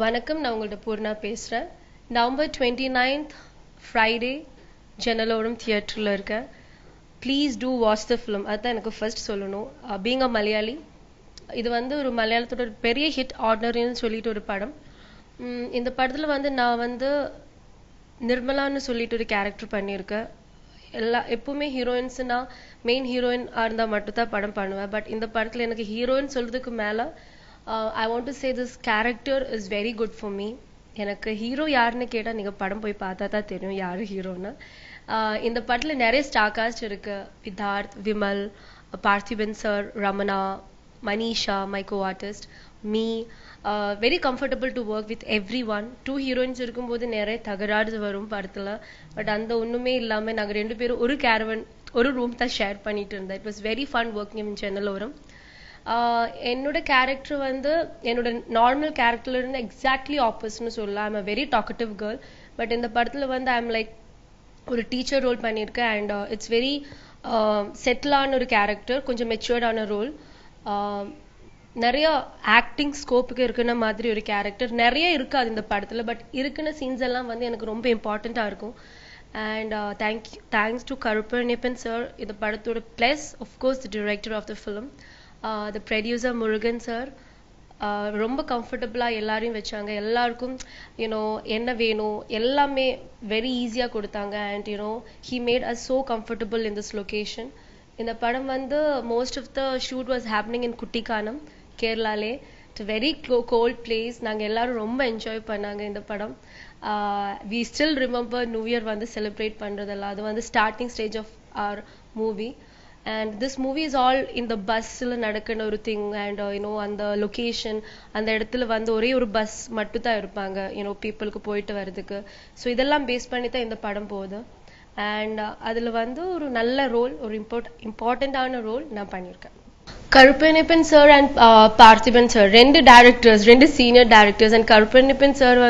வணக்கம், நான் உங்கள்ட்ட பூர்ணா பேசுகிறேன். நவம்பர் 29th ஃப்ரைடே ஜன்னலோரம் தியேட்டரில் இருக்கேன். Please do watch the film. அதுதான் எனக்கு ஃபர்ஸ்ட் சொல்லணும். பீங் அ மலையாளி, இது ஒரு மலையாளத்தோட ஒரு பெரிய ஹிட், ஆர்டினரின்னு சொல்லிட்டு ஒரு படம். இந்த படத்தில் நான் நிர்மலான்னு சொல்லிட்டு ஒரு கேரக்டர் பண்ணியிருக்கேன். எப்பவுமே ஹீரோயின்ஸ்னா மெயின் ஹீரோயின் இருந்தால் மட்டும்தான் படம் பண்ணுவேன். பட் இந்த படத்தில் எனக்கு ஹீரோயின் சொல்றதுக்கு மேலே I want to say this character is very good for me. எனக்கு ஹீரோ யாருன்னு கேட்டால் நீங்கள் படம் போய் பார்த்தா தான் தெரியும் யார் ஹீரோன்னு. இந்த படத்தில் நிறைய ஸ்டார் காஸ்ட் இருக்கு. Vidharth, Vimal, Parthiban sir, Ramana, Manisha, my co artist, me. Very comfortable to work with every one. 2 heroines இருக்கும்போது நிறைய தகராறு வரும் படத்தில். பட் அந்த ஒன்றுமே இல்லாமல் நாங்கள் 2 பேரும் ஒரு கேரவன், ஒரு ரூம் தான் ஷேர் பண்ணிட்டு இருந்தோம். It was very fun working in Jannaloram. என்னோட கேரக்டர் என்னோட நார்மல் கேரக்டர்ல இருந்து எக்ஸாக்ட்லி ஆப்போசிட்னு சொல்லலாம். I'm a very talkative girl. But இந்த படத்தில் ஐம் லைக் ஒரு டீச்சர் ரோல் பண்ணியிருக்கேன். அண்ட் இட்ஸ் வெரி செட்டிலான ஒரு கேரக்டர், கொஞ்சம் மெச்சூர்டான ரோல். நிறைய ஆக்டிங் ஸ்கோப்புக்கு இருக்குன மாதிரி ஒரு கேரக்டர் நிறைய இருக்காது இந்த படத்தில். பட் இருக்குன சீன்ஸ் எல்லாம் எனக்கு ரொம்ப இம்பார்ட்டண்ட்டாக இருக்கும். And thanks to Karuppaniyappan sir, இந்த படத்தோட plus of course the director of the film, the producer Murugan sir. ரொம்ப கம்ஃபர்டபுளாக எல்லாரையும் வச்சாங்க. எல்லாருக்கும் என்ன வேணும் எல்லாமே வெரி ஈஸியாக கொடுத்தாங்க. And he made us so comfortable in this location. இந்த படம் most of the shoot was happening in Kuttikkanam, கேரளாலே. It's a very cold place. நாங்கள் எல்லாரும் ரொம்ப என்ஜாய் பண்ணாங்க இந்த படம். we still remember new year celebrate பண்ணுறதெல்லாம். அது starting stage of our movie. And this movie is all in the bus நடக்கிற ஒரு thing. And அந்த லொகேஷன், அந்த இடத்துல ஒரே ஒரு பஸ் மட்டும் தான் இருப்பாங்க பீப்புளுக்கு போயிட்டு வர்றதுக்கு. ஸோ இதெல்லாம் பேஸ் பண்ணி தான் இந்த படம் போகுது. அண்ட் அதில் ஒரு நல்ல ரோல், ஒரு இம்பார்ட்டண்ட்டான ரோல் நான் பண்ணியிருக்கேன். Karuppaniappan sir and Parthiban sir 2 directors, 2 senior directors. And Karuppaniappan sir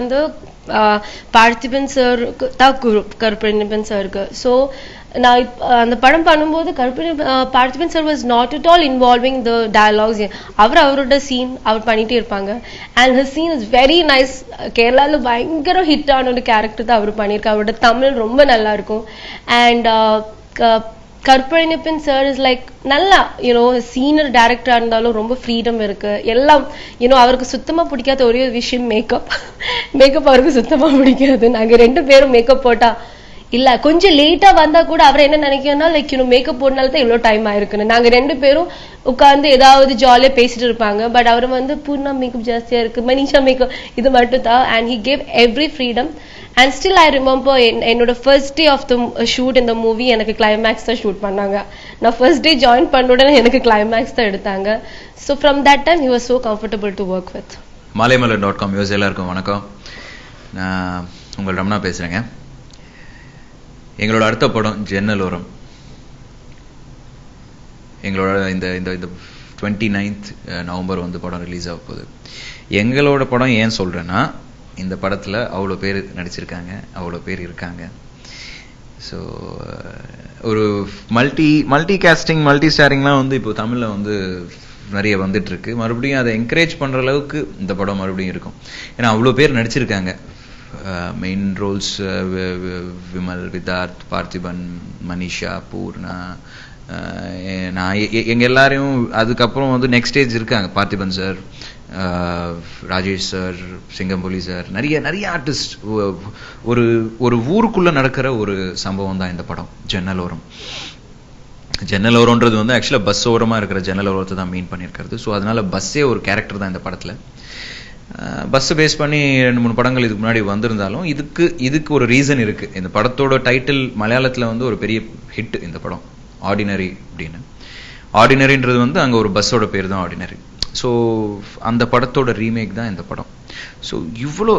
Parthiban சாருக்கு தான் கருப்பணியப்பன் சாருக்கு. ஸோ நான் அந்த படம் பண்ணும்போது Parthiban sir was not at all involving the dialogues. அவரோட சீன் அவர் பண்ணிட்டே இருப்பாங்க. And his scene is very nice. கேரளாவில் பயங்கர ஹிட்டான ஒரு கேரக்டர் தான் அவர் பண்ணியிருக்காரு. அவரோட தமிழ் ரொம்ப நல்லா இருக்கும். And Karuppaniappan sir is like நல்லா சீனியர் டைரக்டரா இருந்தாலும் ரொம்ப ஃப்ரீடம் இருக்கு. எல்லாம் அவருக்கு சுத்தமா பிடிக்காத ஒரே ஒரு விஷயம் மேக்கப் அவருக்கு சுத்தமா பிடிக்காது. நாங்க 2 பேரும் மேக்கப் போட்டா இல்ல கொஞ்சம் லேட்டா வந்தா கூட அவர் என்ன நினைக்கணும்னா லைக் மேக்கப் போடனால தான் இவ்வளவு டைம் ஆயிருக்குன்னு. நாங்க 2 பேரும் உட்கார்ந்து ஏதாவது ஜாலியா பேசிட்டு இருப்பாங்க. பட் அவர் பூர்ணா மேக்கப் ஜாஸ்தியா இருக்கு, மனிஷா மேக்கப், இது மட்டும் தான். And he gave every freedom. And still I remember என்னோட first day of the shoot இந்த மூவி எனக்கு கிளைமேக்ஸ் தான் ஷூட் பண்ணாங்க. நான் ஃபர்ஸ்ட் டே ஜாயின் பண்ண உடனே எனக்கு கிளைமேக்ஸ் தான் எடுத்தாங்க. So from that time he was so comfortable to work with. malayamalar.com use எல்லாருக்கும் வணக்கம். நான் உங்கள் ரமணா பேசுறேங்க. எங்களோட அடுத்த படம் ஜன்னலோரம். எங்களோட இந்த 29th நவம்பர் படம் ரிலீஸ் ஆக போகுது. எங்களோட படம் ஏன் சொல்றேன்னா, இந்த படத்தில் அவ்வளோ பேர் நடிச்சிருக்காங்க, அவ்வளோ பேர் இருக்காங்க. ஸோ ஒரு மல்டி காஸ்டிங், மல்டி ஸ்டாரிங்லாம் இப்போ தமிழில் நிறைய வந்துட்டு இருக்கு. மறுபடியும் அதை என்கரேஜ் பண்ணுற அளவுக்கு இந்த படம் மறுபடியும் இருக்கும். ஏன்னா அவ்வளோ பேர் நடிச்சிருக்காங்க. மெயின் ரோல்ஸ் விமல், விதார்த், பார்த்திபன், மனிஷா, பூர்ணா, நான் எங்க எல்லாரையும். அதுக்கப்புறம் நெக்ஸ்ட் ஸ்டேஜ் இருக்காங்க Parthiban sir, Rajesh sir, Singampuli sir, நிறைய ஆர்டிஸ்ட். ஒரு ஊருக்குள்ள நடக்கிற ஒரு சம்பவம் தான் இந்த படம் ஜன்னலோரம். ஜன்னலோரம்ன்றது ஆக்சுவலா பஸ் ஓரமா இருக்கிற ஜன்னலோரத்தை தான் மீன் பண்ணியிருக்கிறது. ஸோ அதனால பஸ்ஸே ஒரு கேரக்டர் தான் இந்த படத்துல. பஸ் பேஸ் பண்ணி 2-3 படங்கள் இதுக்கு முன்னாடி வந்திருந்தாலும் இதுக்கு ஒரு ரீசன் இருக்கு. இந்த படத்தோட டைட்டில் மலையாளத்துல ஒரு பெரிய ஹிட் இந்த படம், ஆர்டினரி அப்படின்னு. ஆர்டினரின்றது அங்க ஒரு பஸ்ஸோட பேர் தான் ஆர்டினரி. ஸோ அந்த படத்தோட ரீமேக் தான் இந்த படம். ஸோ இவ்வளோ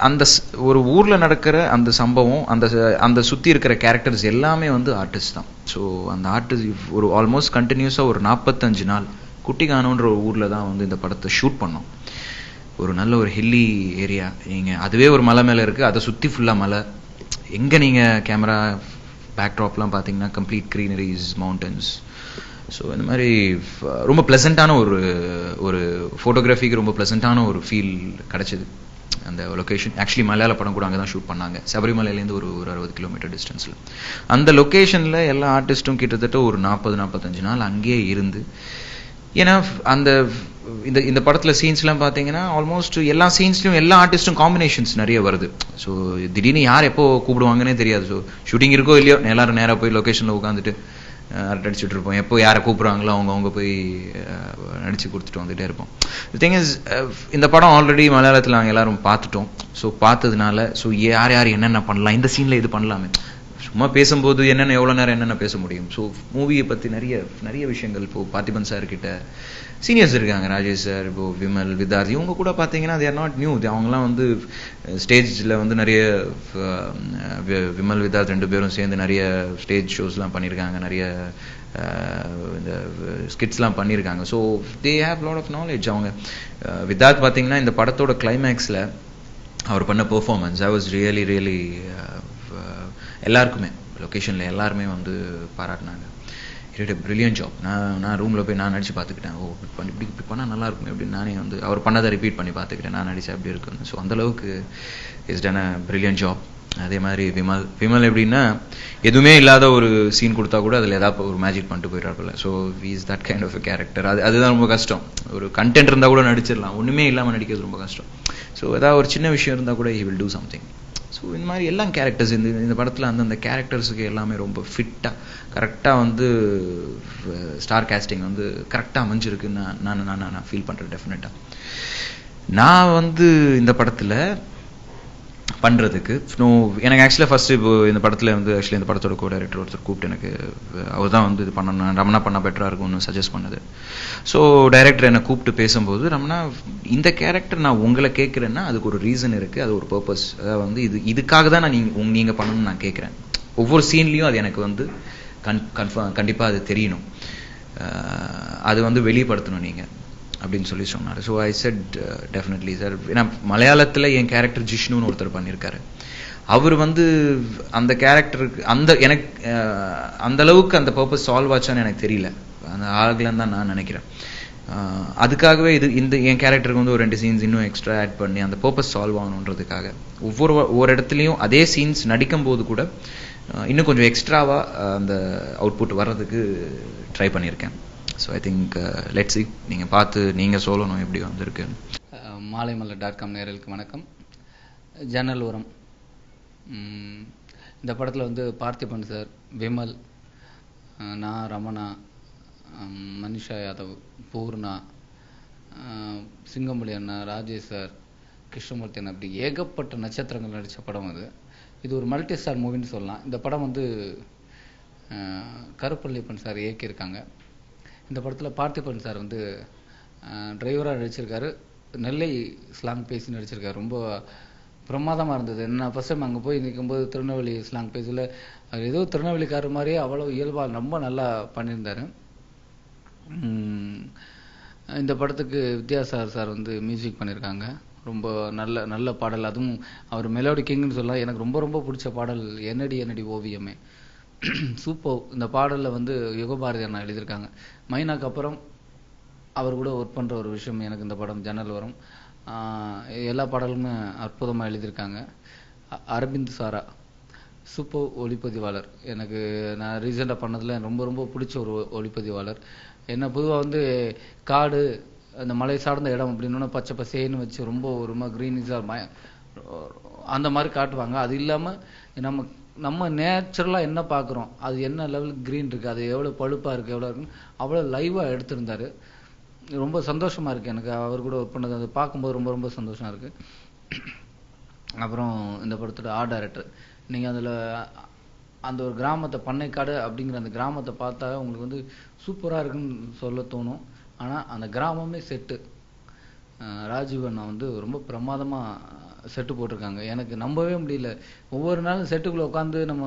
அந்த ஒரு ஊர்ல நடக்கிற அந்த சம்பவம், அந்த சுத்தி இருக்கிற கேரக்டர்ஸ் எல்லாமே ஆர்டிஸ்ட் தான். ஸோ அந்த ஆர்டிஸ்ட் ஒரு ஆல்மோஸ்ட் கண்டினியூஸா ஒரு 45 நாள் குட்டிக்கானோன்ற ஒரு ஊர்ல தான் இந்த படத்தை ஷூட் பண்ணோம். ஒரு நல்ல ஒரு ஹில்லி ஏரியா. அதுவே ஒரு மலை மேலே இருக்குது, அதை சுற்றி ஃபுல்லாக மலை. எங்கே நீங்கள் கேமரா பேக்ட்ராப்லாம் பார்த்தீங்கன்னா கம்ப்ளீட் க்ரீனரிஸ், மவுண்டன்ஸ். ஸோ இந்த மாதிரி ரொம்ப ப்ளசண்ட்டான ஒரு ஃபோட்டோகிராஃபிக்கு ரொம்ப ப்ளசண்ட்டான ஒரு ஃபீல் கிடச்சிது. அந்த லொகேஷன். ஆக்சுவலி மலையாள படம் கூட அங்கே தான் ஷூட் பண்ணாங்க, சபரிமலையிலேருந்து ஒரு 60 கிலோமீட்டர் டிஸ்டன்ஸில். அந்த லொக்கேஷனில் எல்லா ஆர்டிஸ்ட்டும் கிட்டத்தட்ட ஒரு 40-45 நாள் அங்கேயே இருந்து, ஏன்னா அந்த இந்த படத்தில் சீன்ஸ்லாம் பார்த்தீங்கன்னா ஆல்மோஸ்ட் எல்லா சீன்ஸ்லையும் எல்லா ஆர்டிஸ்ட்டும் காம்பினேஷன்ஸ் நிறைய வருது. ஸோ திடீர்னு யார் எப்போ கூப்பிடுவாங்கன்னே தெரியாது. ஸோ ஷூட்டிங் இருக்கோ இல்லையோ எல்லாரும் நேராக போய் லொக்கேஷனில் உட்காந்துட்டு நடிச்சுட்டு இருப்போம். எப்போ யாரை கூப்பிட்றாங்களோ அவங்க போய் நடிச்சு கொடுத்துட்டு வந்துகிட்டே இருப்போம். திங் இஸ், இந்த படம் ஆல்ரெடி மலையாளத்தில் நாங்கள் எல்லாரும் பார்த்துட்டோம். ஸோ பார்த்ததுனால ஸோ யார் என்னென்ன பண்ணலாம், இந்த சீனில் இது பண்ணலாமே, சும்மா பேசும்போது எவ்வளோ நேரம் என்னென்ன பேச முடியும். ஸோ மூவியை பற்றி நிறைய விஷயங்கள் இப்போது பார்த்திபன் சார் கிட்ட சீனியர்ஸ் இருக்காங்க, ராஜேஷ் சார், இப்போ விமல், விதார்த், இவங்க கூட பார்த்தீங்கன்னா they are not new. அவங்களாம் வந்து ஸ்டேஜில் வந்து நிறைய விமல் விதார்த் 2 பேரும் சேர்ந்து நிறைய ஸ்டேஜ் ஷோஸ்லாம் பண்ணியிருக்காங்க, நிறைய இந்த ஸ்கிட்ஸ்லாம் பண்ணியிருக்காங்க. So they have lot of knowledge. அவங்க விதார்த் பார்த்தீங்கன்னா இந்த படத்தோட கிளைமேக்ஸில் அவர் பண்ண பெர்ஃபார்மன்ஸ் ஐ வாஸ் ரியலி எல்லாருக்குமே லொக்கேஷனில் எல்லாருமே வந்து பாராட்டினாங்க. It brilliant job. நான் ரூமில் போய் நான் நடிச்சு பார்த்துக்கிட்டேன். இப்படி பண்ணால் நல்லா இருக்கும் அப்படின்னு நானே வந்து அவர் பண்ணதை ரிப்பீட் பண்ணி பார்த்துக்கிட்டேன், நான் நடிச்சா எப்படி இருக்குன்னு. ஸோ அந்தளவுக்கு is done a brilliant job. அதே மாதிரி விமல் எப்படின்னா எதுவுமே இல்லாத ஒரு சீன் கொடுத்தா கூட அதில் ஏதாவது ஒரு மேஜிக் பண்ணிட்டு போயிடாப்புல. So is that kind of character. அதுதான் ரொம்ப கஷ்டம். ஒரு கண்டென்ட் இருந்தால் கூட நடிச்சிடலாம், ஒன்றுமே இல்லாமல் நடிக்கிறது ரொம்ப கஷ்டம். ஸோ ஏதாவது ஒரு சின்ன விஷயம் இருந்தால் கூட he will do something. So இந்த மாதிரி எல்லா கேரக்டர்ஸ் இந்த படத்தில் அந்தந்த கேரக்டர்ஸுக்கு எல்லாமே ரொம்ப ஃபிட்டாக கரெக்டாக வந்து ஸ்டார் கேஸ்டிங் வந்து கரெக்டாக அமைஞ்சிருக்குன்னு நான் ஃபீல் பண்ணுறேன். டெஃபினட்டாக நான் வந்து இந்த படத்தில் பண்ணுறதுக்கு எனக்கு ஆக்சுவலாக ஃபஸ்ட்டு இப்போ இந்த படத்தில் வந்து இந்த படத்தோட டைரக்டர் ஒருத்தர் கூப்பிட்டு எனக்கு அவர் தான் வந்து இது பண்ணணும், ரமணா பண்ணால் பெட்டராக இருக்கும்னு சஜஸ்ட் பண்ணது. ஸோ டைரக்டர் என்னை கூப்பிட்டு பேசும்போது, ரமணா இந்த கேரக்டர் நான் உங்களை கேட்குறேன்னா அதுக்கு ஒரு ரீசன் இருக்குது, அது ஒரு பர்பஸ். அதாவது வந்து இதுக்காக தான் நான் நீங்கள் பண்ணணும்னு நான் கேட்குறேன். ஒவ்வொரு சீன்லேயும் அது எனக்கு வந்து கண்டிப்பாக அது தெரியணும், அது வந்து வெளிப்படுத்தணும் நீங்கள் அப்படின்னு சொல்லி சொன்னார். So I set definitely sir. ஏன்னா மலையாளத்தில் என் கேரக்டர் ஜிஷ்ணுன்னு ஒருத்தர் பண்ணியிருக்காரு. அவர் வந்து அந்த கேரக்டருக்கு எனக்கு அந்த அளவுக்கு அந்த பர்பஸ் சால்வ் ஆச்சான்னு எனக்கு தெரியல, அந்த ஆகலன்னு தான் நான் நினைக்கிறேன். அதுக்காகவே என் கேரக்டருக்கு வந்து ஒரு 2 சீன்ஸ் இன்னும் எக்ஸ்ட்ரா ஆட் பண்ணி அந்த பர்பஸ் சால்வ் ஆகணுன்றதுக்காக ஒவ்வொரு இடத்துலையும் அதே சீன்ஸ் நடிக்கும் போது கூட இன்னும் கொஞ்சம் எக்ஸ்ட்ராவாக அந்த அவுட்புட் வர்றதுக்கு ட்ரை பண்ணியிருக்கேன். So I think let's see, நீங்கள் பார்த்து நீங்கள் சொல்லணும் எப்படி வந்திருக்கு. மாலைமலர்.com நேயர்களுக்கு வணக்கம். ஜன்னல் ஓரம் இந்த படத்தில் வந்து பார்த்திபன் சார், விமல், நான், ரமணா, மனிஷா யாதவ், பூர்ணா, சிங்கமொழி அண்ணா, ராஜேஷ் சார், கிருஷ்ணமூர்த்தி அண்ணா, அப்படி ஏகப்பட்ட நட்சத்திரங்கள் நடித்த படம் அது. இது ஒரு மல்டி ஸ்டார் மூவின்னு சொல்லலாம். இந்த படம் வந்து கருப்பள்ளிப்பன் சார் இயக்கியிருக்காங்க. இந்த படத்தில் பார்த்திபன் சார் வந்து டிரைவராக நடிச்சிருக்காரு, நெல்லை ஸ்லாங் பேசி நடிச்சிருக்காரு. ரொம்ப பிரமாதமாக இருந்தது. நான் ஃபஸ்ட் டைம் அங்கே போய் நிற்கும்போது திருநெல்வேலி ஸ்லாங் பேஸில் அவர் ஏதோ திருநெல்வேலிக்காரர் மாதிரியே அவ்வளோ இயல்பாக ரொம்ப நல்லா பண்ணியிருந்தார். இந்த படத்துக்கு வித்யாசாகர் சார் வந்து மியூசிக் பண்ணியிருக்காங்க. ரொம்ப நல்ல பாடல், அதுவும் அவர் மெலோடி கிங்னு சொல்லலாம். எனக்கு ரொம்ப பிடிச்ச பாடல் என்னடி ஓவியமே, சூப்பர். இந்த பாடலில் வந்து யுகபாரதி அண்ணா எழுதியிருக்காங்க. மைனாக்கு அப்புறம் அவர் கூட ஒர்க் பண்ணுற ஒரு விஷயம் எனக்கு இந்த படம் ஜன்னல் வரும். எல்லா பாடலுமே அற்புதமாக எழுதியிருக்காங்க. அரவிந்த் சாரா சூப்பர் ஒளிப்பதிவாளர். எனக்கு நான் ரீசெண்டாக பண்ணதில் ரொம்ப பிடிச்ச ஒரு ஒளிப்பதிவாளர். என்ன பொதுவாக வந்து காடு, அந்த மலை சார்ந்த இடம் அப்படின்னா பச்சை பசேன்னு வச்சு ரொம்ப ஒரு மாதிரி க்ரீனிஸாக அந்த மாதிரி காட்டுவாங்க. அது இல்லாமல் நம்ம நேச்சுரலாக என்ன பார்க்குறோம், அது என்ன லெவலுக்கு க்ரீன் இருக்குது, அது எவ்வளோ பழுப்பாக இருக்குது, எவ்வளோ இருக்குன்னு அவ்வளோ லைவாக எடுத்திருந்தார். ரொம்ப சந்தோஷமாக இருக்குது எனக்கு அவர் கூட ஒர்க் பண்ணது. அதை பார்க்கும்போது ரொம்ப சந்தோஷமாக இருக்குது. அப்புறம் இந்த படத்தோட ஆர்ட் டைரக்டர், நீங்கள் அதில் அந்த ஒரு கிராமத்தை, பண்ணைக்காடு அப்படிங்கிற அந்த கிராமத்தை பார்த்தா உங்களுக்கு வந்து சூப்பராக இருக்குன்னு சொல்ல தோணும். ஆனால் அந்த கிராமமே செட்டு. ராஜீவ் அண்ணா வந்து ரொம்ப பிரமாதமாக செட்டு போட்டிருக்காங்க. எனக்கு நம்பவே முடியல. ஒவ்வொரு நாளும் செட்டுக்குள்ளே உட்காந்து நம்ம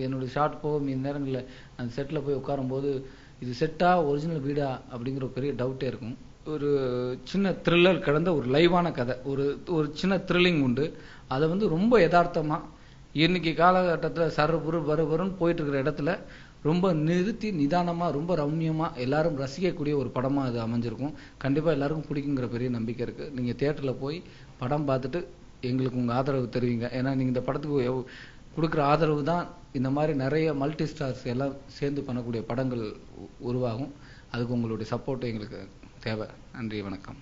என்னுடைய ஷார்ட் போகும் இந்த நேரங்களில் அந்த செட்டில் போய் உட்காரும்போது இது செட்டா ஒரிஜினல் வீடா அப்படிங்கிற ஒரு பெரிய டவுட்டே இருக்கும். ஒரு சின்ன த்ரில்லர் கடந்த ஒரு லைவான கதை, ஒரு சின்ன த்ரில்லிங் உண்டு. அதை வந்து ரொம்ப யதார்த்தமாக இன்னைக்கு காலகட்டத்தில் சர்புரு வருன்னு போயிட்டு இருக்கிற இடத்துல ரொம்ப நிறுத்தி நிதானமாக ரொம்ப ரம்யமாக எல்லாரும் ரசிக்கக்கூடிய ஒரு படமாக அது அமைஞ்சிருக்கும். கண்டிப்பாக எல்லாருக்கும் பிடிக்குங்கிற பெரிய நம்பிக்கை இருக்குது. நீங்கள் தியேட்டரில் போய் படம் பார்த்துட்டு எங்களுக்கு உங்கள் ஆதரவு தெரிவிங்க. ஏன்னா நீங்கள் இந்த படத்துக்கு கொடுக்குற ஆதரவு தான் இந்த மாதிரி நிறைய மல்டி ஸ்டார்ஸ் எல்லாம் சேர்ந்து பண்ணக்கூடிய படங்கள் உருவாகும். அதுக்கு உங்களுடைய சப்போர்ட் எங்களுக்கு தேவை. நன்றி, வணக்கம்.